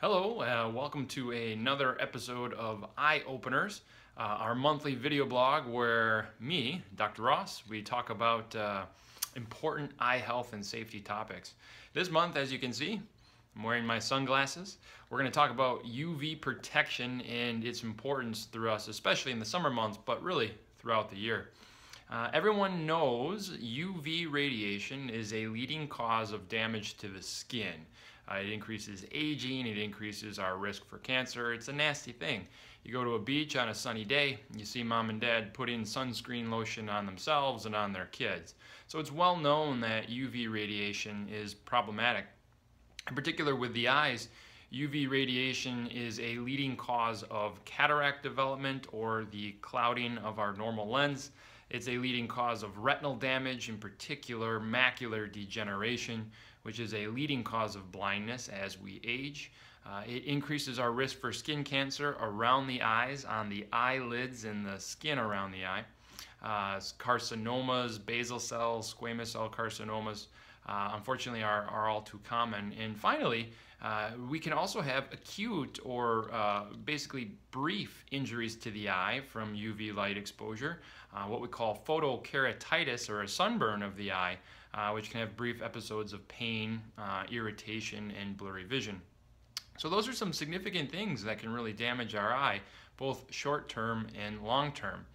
Hello, welcome to another episode of Eye Openers, our monthly video blog where me, Dr. Ross, we talk about important eye health and safety topics. This month, as you can see, I'm wearing my sunglasses. We're going to talk about UV protection and its importance through us, especially in the summer months, but really throughout the year. Everyone knows UV radiation is a leading cause of damage to the skin. It increases aging, it increases our risk for cancer. It's a nasty thing. You go to a beach on a sunny day, you see mom and dad putting sunscreen lotion on themselves and on their kids. So it's well known that UV radiation is problematic. In particular with the eyes, UV radiation is a leading cause of cataract development or the clouding of our normal lens. It's a leading cause of retinal damage, in particular macular degeneration, which is a leading cause of blindness as we age. It increases our risk for skin cancer around the eyes, on the eyelids and the skin around the eye. Carcinomas, basal cell, squamous cell carcinomas, unfortunately are all too common. And finally, we can also have acute or basically brief injuries to the eye from UV light exposure, what we call photokeratitis, or a sunburn of the eye, which can have brief episodes of pain, irritation, and blurry vision. So those are some significant things that can really damage our eye, both short-term and long-term.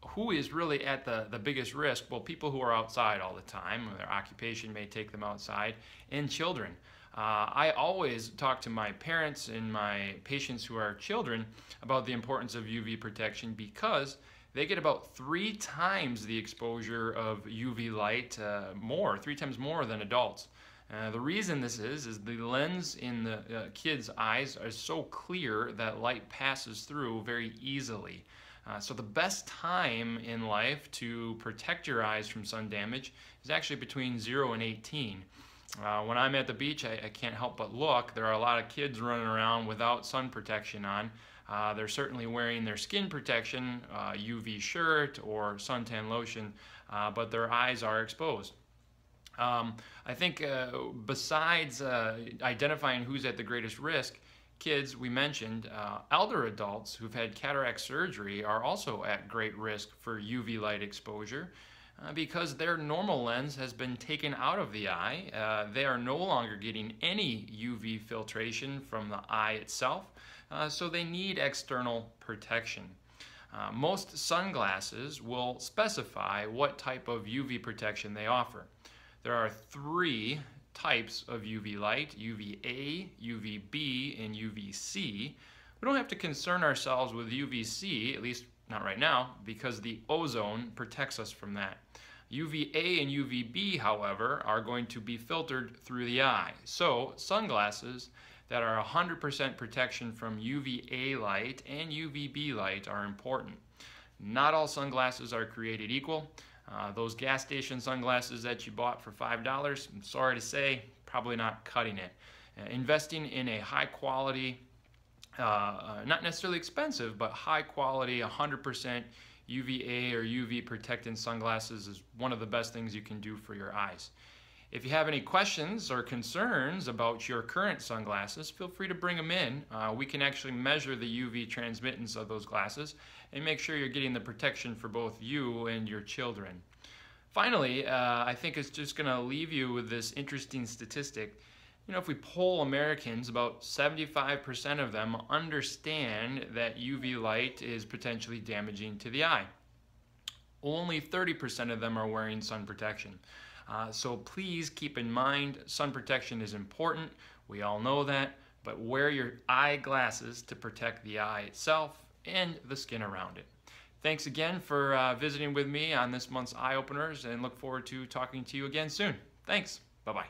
Who is really at the biggest risk? Well, people who are outside all the time, their occupation may take them outside, and children. I always talk to my parents and my patients who are children about the importance of UV protection because they get about 3 times the exposure of UV light, 3 times more than adults. The reason this is the lens in the kids' eyes are so clear that light passes through very easily. So the best time in life to protect your eyes from sun damage is actually between 0 and 18. When I'm at the beach, I can't help but look. There are a lot of kids running around without sun protection on. They're certainly wearing their skin protection, UV shirt or suntan lotion, but their eyes are exposed. I think besides identifying who's at the greatest risk, kids, we mentioned, elder adults who've had cataract surgery are also at great risk for UV light exposure because their normal lens has been taken out of the eye. They are no longer getting any UV filtration from the eye itself, so they need external protection. Most sunglasses will specify what type of UV protection they offer. There are 3 types of UV light: UVA, UVB, and UVC. We don't have to concern ourselves with UVC, at least not right now, because the ozone protects us from that. UVA and UVB, however, are going to be filtered through the eye. So sunglasses that are 100% protection from UVA light and UVB light are important. Not all sunglasses are created equal. Those gas station sunglasses that you bought for $5, I'm sorry to say, probably not cutting it. Investing in a high quality, not necessarily expensive, but high quality 100% UVA or UV protectant sunglasses is one of the best things you can do for your eyes. If you have any questions or concerns about your current sunglasses, feel free to bring them in. We can actually measure the UV transmittance of those glasses and make sure you're getting the protection for both you and your children. Finally, I think it's just going to leave you with this interesting statistic. You know, if we poll Americans, about 75% of them understand that UV light is potentially damaging to the eye. Only 30% of them are wearing sun protection. So please keep in mind, sun protection is important. We all know that, but wear your eyeglasses to protect the eye itself and the skin around it. Thanks again for visiting with me on this month's Eye Openers, and look forward to talking to you again soon. Thanks. Bye-bye.